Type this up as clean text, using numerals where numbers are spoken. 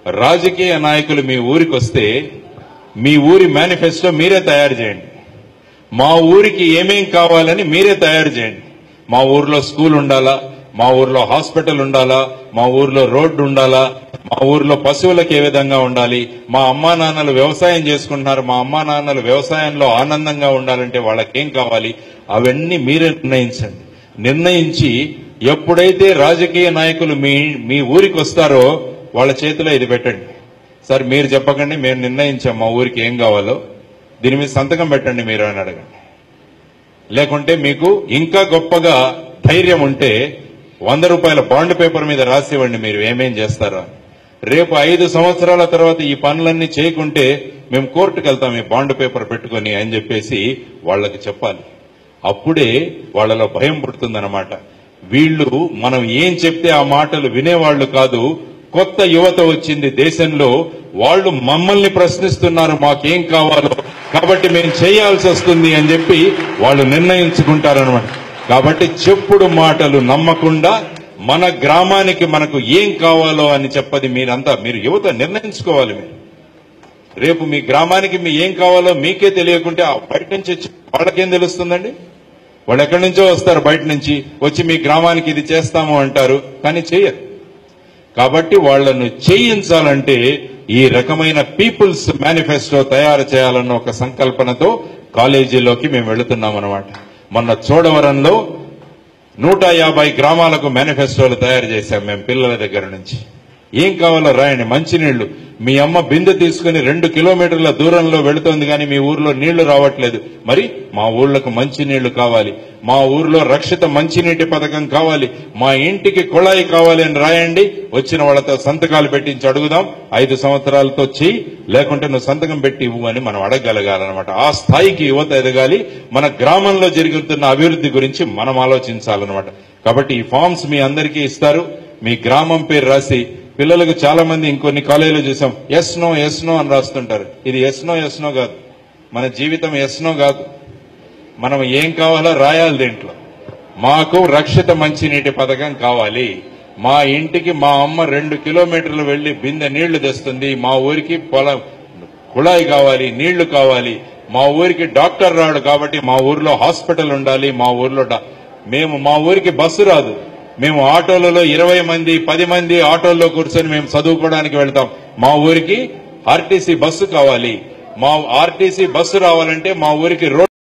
రాజకీయ నాయకులు మీ ఊరికి వస్తే మీ ఊరి మేనిఫెస్టో మీరే తయారు చేయండి. మా ఊరికి ఏమేం కావాలని మీరే తయారు చేయండి. మా ఊర్లో స్కూల్ ఉండాలా, మా ఊర్లో హాస్పిటల్ ఉండాలా, మా ఊర్లో రోడ్డు ఉండాలా, మా ఊర్లో పశువులకు ఏ విధంగా ఉండాలి, మా అమ్మా నాన్నలు వ్యవసాయం చేసుకుంటున్నారు, మా అమ్మా నాన్నలు వ్యవసాయంలో ఆనందంగా ఉండాలంటే వాళ్ళకేం కావాలి, అవన్నీ మీరే నిర్ణయించండి. నిర్ణయించి ఎప్పుడైతే రాజకీయ నాయకులు మీ ఊరికి వస్తారో వాళ్ళ చేతిలో ఇది పెట్టండి. సార్ మీరు చెప్పకండి, మేము నిర్ణయించాం మా ఊరికి ఏం కావాలో, దీని మీద సంతకం పెట్టండి మీరు అని అడగండి. లేకుంటే మీకు ఇంకా గొప్పగా ధైర్యం ఉంటే 100 రూపాయల బాండ్ పేపర్ మీద రాసివ్వండి మీరు ఏమేం చేస్తారో. రేపు 5 సంవత్సరాల తర్వాత ఈ పనులన్నీ చేయకుంటే మేము కోర్టుకు వెళ్తాం ఈ బాండ్ పేపర్ పెట్టుకొని అని చెప్పేసి వాళ్ళకి చెప్పాలి. అప్పుడే వాళ్ళలో భయం పుడుతుందన్నమాట. వీళ్ళు మనం ఏం చెప్తే ఆ మాటలు వినేవాళ్లు కాదు. కొత్త యువత వచ్చింది దేశంలో, వాళ్ళు మమ్మల్ని ప్రశ్నిస్తున్నారు మాకేం కావాలో, కాబట్టి మేము చేయాల్సి వస్తుంది అని చెప్పి వాళ్ళు నిర్ణయించుకుంటారనమాట. కాబట్టి చెప్పుడు మాటలు నమ్మకుండా మన గ్రామానికి మనకు ఏం కావాలో అని చెప్పది మీరు యువత నిర్ణయించుకోవాలి. మీరు రేపు మీ గ్రామానికి మీ ఏం కావాలో మీకే తెలియకుంటే బయట నుంచి వాళ్ళకేం తెలుస్తుందండి? వాళ్ళు ఎక్కడి నుంచో వస్తారు, బయట నుంచి వచ్చి మీ గ్రామానికి ఇది చేస్తాము అంటారు, కానీ చేయరు. కాబట్టి వాళ్లను చేయించాలంటే ఈ రకమైన పీపుల్స్ మేనిఫెస్టో తయారు చేయాలన్న ఒక సంకల్పనతో కాలేజీలోకి మేము వెళుతున్నాం అన్నమాట. మొన్న చోడవరంలో 150 గ్రామాలకు మేనిఫెస్టోలు తయారు చేశాం మేము పిల్లల దగ్గర నుంచి. ఏం కావాలో రాయండి. మంచినీళ్లు, మీ అమ్మ బిందె తీసుకుని 2 కిలోమీటర్ల దూరంలో వెళుతోంది కానీ మీ ఊర్లో నీళ్లు రావట్లేదు, మరి మా ఊళ్ళకు మంచినీళ్లు కావాలి, మా ఊర్లో రక్షిత మంచినీటి పథకం కావాలి, మా ఇంటికి కుళాయి కావాలి అని రాయండి. వచ్చిన వాళ్ళతో సంతకాలు పెట్టించి అడుగుదాం, 5 సంవత్సరాలతో చెయ్యి, లేకుంటే నువ్వు సంతకం పెట్టి ఇవ్వు అని మనం అడగగలగాలన్నమాట. ఆ స్థాయికి యువత ఎదగాలి. మన గ్రామంలో జరుగుతున్న అభివృద్ధి గురించి మనం ఆలోచించాలన్నమాట. కాబట్టి ఈ ఫార్మ్స్ మీ అందరికీ ఇస్తారు. మీ గ్రామం పేరు రాసి, పిల్లలకు చాలా మంది ఇంకొన్ని కాలేజీలో చూసాం ఎస్ నో అని రాస్తుంటారు. ఇది ఎస్ నో కాదు, మన జీవితం ఎస్ నో కాదు. మనం ఏం కావాలో రాయాలి దీంట్లో. మాకు రక్షిత మంచినీటి పథకం కావాలి, మా ఇంటికి మా అమ్మ 2 కిలోమీటర్లు వెళ్లి బిందె నీళ్లు తెస్తుంది, మా ఊరికి పొలం కుళాయి కావాలి, నీళ్లు కావాలి, మా ఊరికి డాక్టర్ రాడు కాబట్టి మా ఊర్లో హాస్పిటల్ ఉండాలి, మా ఊర్లో మా ఊరికి బస్సు రాదు, మేము ఆటోలలో 20 మంది 10 మంది ఆటోల్లో కూర్చొని మేము చదువుకోవడానికి వెళ్తాం, మా ఊరికి ఆర్టీసీ బస్సు కావాలి, మా ఆర్టీసీ బస్సు రావాలంటే మా ఊరికి రోడ్